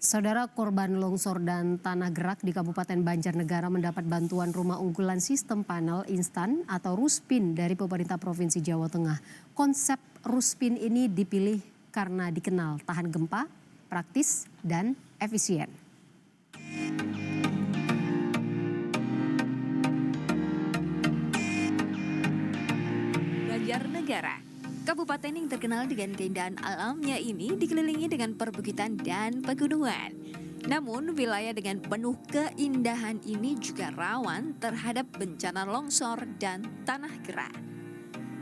Saudara, korban longsor dan tanah gerak di Kabupaten Banjarnegara mendapat bantuan rumah unggulan sistem panel instan atau Ruspin dari pemerintah Provinsi Jawa Tengah. Konsep Ruspin ini dipilih karena dikenal tahan gempa, praktis, dan efisien. Banjarnegara, kabupaten yang terkenal dengan keindahan alamnya ini dikelilingi dengan perbukitan dan pegunungan. Namun, wilayah dengan penuh keindahan ini juga rawan terhadap bencana longsor dan tanah gerak.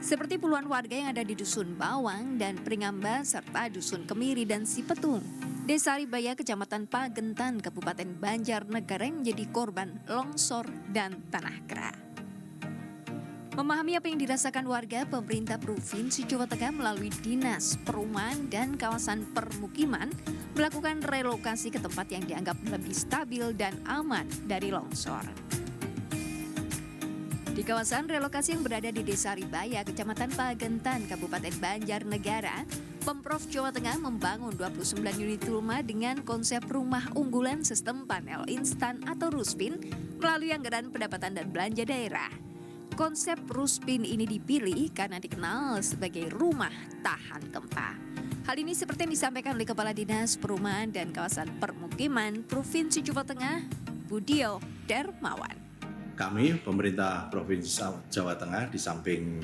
Seperti puluhan warga yang ada di Dusun Bawang dan Pringamba serta Dusun Kemiri dan Sipetung. Desa Ribaya, Kecamatan Pagentan, Kabupaten Banjarnegara yang menjadi korban longsor dan tanah gerak. Memahami apa yang dirasakan warga, pemerintah Provinsi Jawa Tengah melalui Dinas Perumahan dan Kawasan Permukiman melakukan relokasi ke tempat yang dianggap lebih stabil dan aman dari longsor. Di kawasan relokasi yang berada di Desa Ribaya, Kecamatan Pagentan, Kabupaten Banjarnegara, Pemprov Jawa Tengah membangun 29 unit rumah dengan konsep rumah unggulan sistem panel instan atau Ruspin melalui anggaran pendapatan dan belanja daerah. Konsep Ruspin ini dipilih karena dikenal sebagai rumah tahan gempa. Hal ini seperti yang disampaikan oleh Kepala Dinas Perumahan dan Kawasan Permukiman Provinsi Jawa Tengah, Budio Dermawan. Kami, pemerintah Provinsi Jawa Tengah, di samping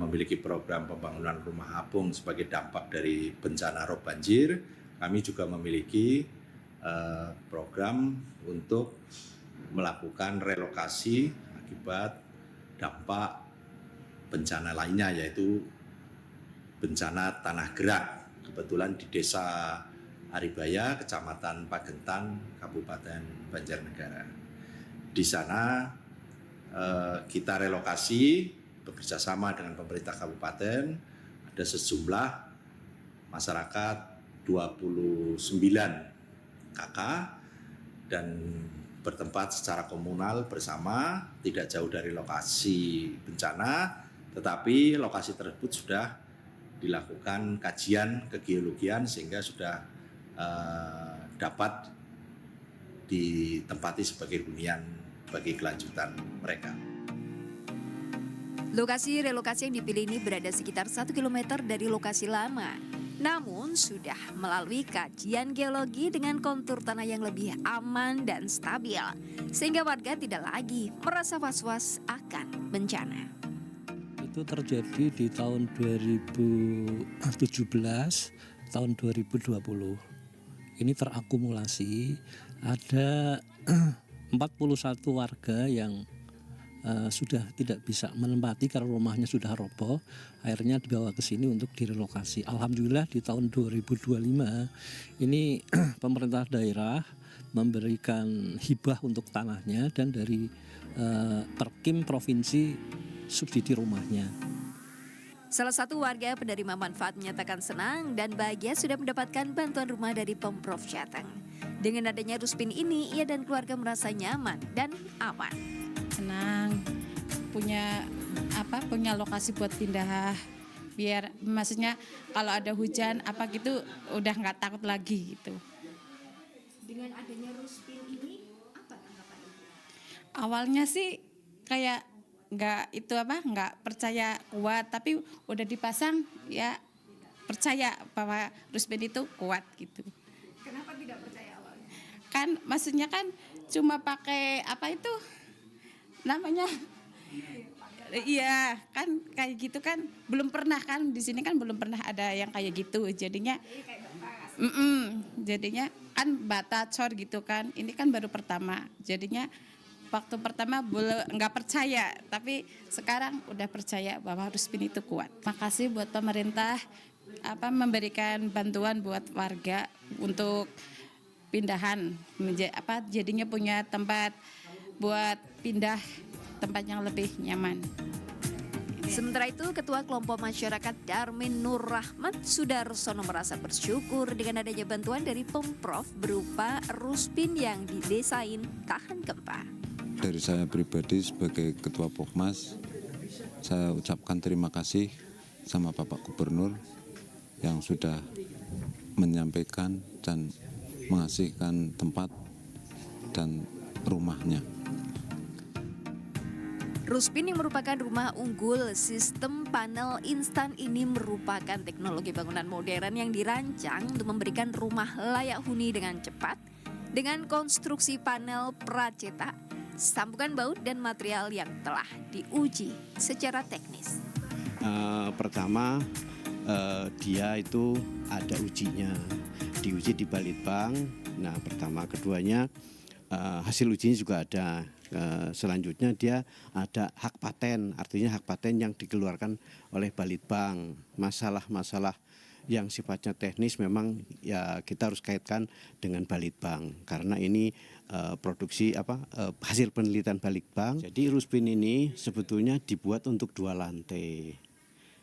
memiliki program pembangunan rumah apung sebagai dampak dari bencana rob banjir, kami juga memiliki program untuk melakukan relokasi akibat dampak bencana lainnya, yaitu bencana tanah gerak. Kebetulan di Desa Aribaya, Kecamatan Pagentan, Kabupaten Banjarnegara. Di sana kita relokasi bekerjasama dengan pemerintah kabupaten, ada sejumlah masyarakat 29 KK dan bertempat secara komunal bersama, tidak jauh dari lokasi bencana, tetapi lokasi tersebut sudah dilakukan kajian kegeologian sehingga sudah dapat ditempati sebagai hunian bagi kelanjutan mereka. Lokasi relokasi yang dipilih ini berada sekitar 1 km dari lokasi lama. Namun sudah melalui kajian geologi dengan kontur tanah yang lebih aman dan stabil, sehingga warga tidak lagi merasa was-was akan bencana. Itu terjadi di tahun 2017, tahun 2020. Ini terakumulasi ada 41 warga yang sudah tidak bisa menempati karena rumahnya sudah roboh, akhirnya dibawa ke sini untuk direlokasi. Alhamdulillah di tahun 2025 ini pemerintah daerah memberikan hibah untuk tanahnya dan dari Perkim Provinsi subsidi rumahnya. Salah satu warga penerima manfaat menyatakan senang dan bahagia sudah mendapatkan bantuan rumah dari Pemprov Jateng. Dengan adanya Ruspin ini, ia dan keluarga merasa nyaman dan aman. Senang punya lokasi buat pindah, biar maksudnya kalau ada hujan apa gitu udah nggak takut lagi gitu. Dengan adanya Ruspin ini, apa tanggapan Ibu? Awalnya sih kayak nggak percaya kuat, tapi udah dipasang ya percaya bahwa Ruspin itu kuat gitu. Kenapa tidak percaya awalnya? Kan maksudnya kan cuma pakai apa itu namanya, iya kan kayak gitu kan belum pernah kan di sini kan belum pernah ada yang kayak gitu, jadinya jadinya kan bata cor gitu kan, ini kan baru pertama, jadinya waktu pertama nggak percaya, tapi sekarang udah percaya bahwa Ruspin itu kuat. Makasih buat pemerintah memberikan bantuan buat warga untuk pindahan, jadinya punya tempat buat pindah, tempat yang lebih nyaman. Sementara itu, Ketua Kelompok Masyarakat Darmin Nur Rahmat Sudarsono merasa bersyukur dengan adanya bantuan dari Pemprov berupa Ruspin yang didesain tahan gempa. Dari saya pribadi sebagai Ketua Pokmas, saya ucapkan terima kasih sama Bapak Gubernur yang sudah menyampaikan dan menghasilkan tempat dan rumahnya. Ruspin yang merupakan rumah unggul sistem panel instan ini merupakan teknologi bangunan modern yang dirancang untuk memberikan rumah layak huni dengan cepat dengan konstruksi panel pracetak, sambungan baut dan material yang telah diuji secara teknis. Pertama dia itu ada ujinya, diuji di Balitbank. Nah pertama, keduanya hasil ujinya juga ada. Selanjutnya dia ada hak paten, artinya hak paten yang dikeluarkan oleh Balitbank. Masalah-masalah yang sifatnya teknis memang ya kita harus kaitkan dengan Balitbank karena ini produksi hasil penelitian Balitbank. Jadi Ruspin ini sebetulnya dibuat untuk 2 lantai.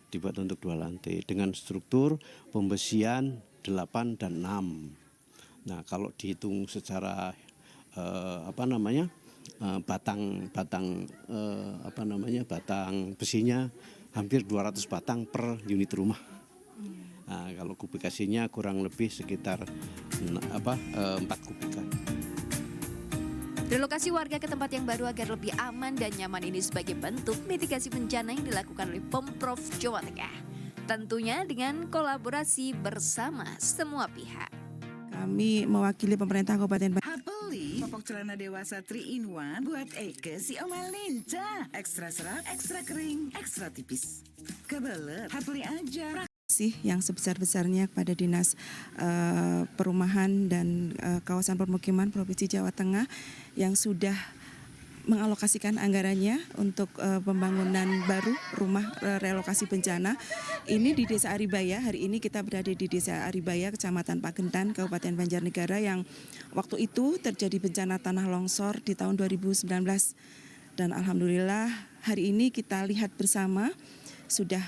Dibuat untuk 2 lantai dengan struktur pembesian 8 dan 6. Nah, kalau dihitung secara batang besinya hampir 200 batang per unit rumah. Nah, kalau kubikasinya kurang lebih sekitar 4 kubikan. Relokasi warga ke tempat yang baru agar lebih aman dan nyaman ini sebagai bentuk mitigasi bencana yang dilakukan oleh Pemprov Jawa Tengah. Tentunya dengan kolaborasi bersama semua pihak. Kami mewakili pemerintah Kabupaten Beli popok celana dewasa 3-in-1 buat Eke si Oma Linca. Ekstra serat, ekstra kering, ekstra tipis. Kebelet, beli aja. yang sebesar-besarnya kepada Dinas Perumahan dan Kawasan Permukiman Provinsi Jawa Tengah yang sudah mengalokasikan anggarannya untuk pembangunan baru rumah relokasi bencana. Ini di Desa Aribaya. Hari ini kita berada di Desa Aribaya, Kecamatan Pagentan, Kabupaten Banjarnegara yang waktu itu terjadi bencana tanah longsor di tahun 2019. Dan alhamdulillah hari ini kita lihat bersama sudah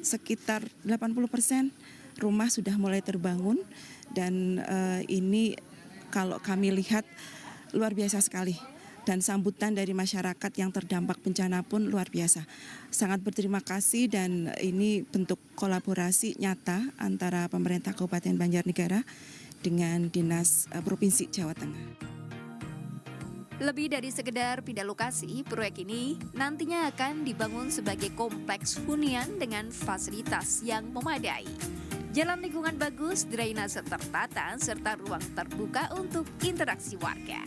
sekitar 80% rumah sudah mulai terbangun dan ini kalau kami lihat luar biasa sekali. Dan sambutan dari masyarakat yang terdampak bencana pun luar biasa. Sangat berterima kasih dan ini bentuk kolaborasi nyata antara pemerintah Kabupaten Banjarnegara dengan Dinas Provinsi Jawa Tengah. Lebih dari sekedar pindah lokasi, proyek ini nantinya akan dibangun sebagai kompleks hunian dengan fasilitas yang memadai. Jalan lingkungan bagus, drainase tertata, serta ruang terbuka untuk interaksi warga.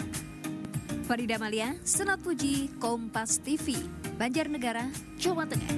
Farida Malia, Senat Puji, Kompas TV, Banjarnegara, Jawa Tengah.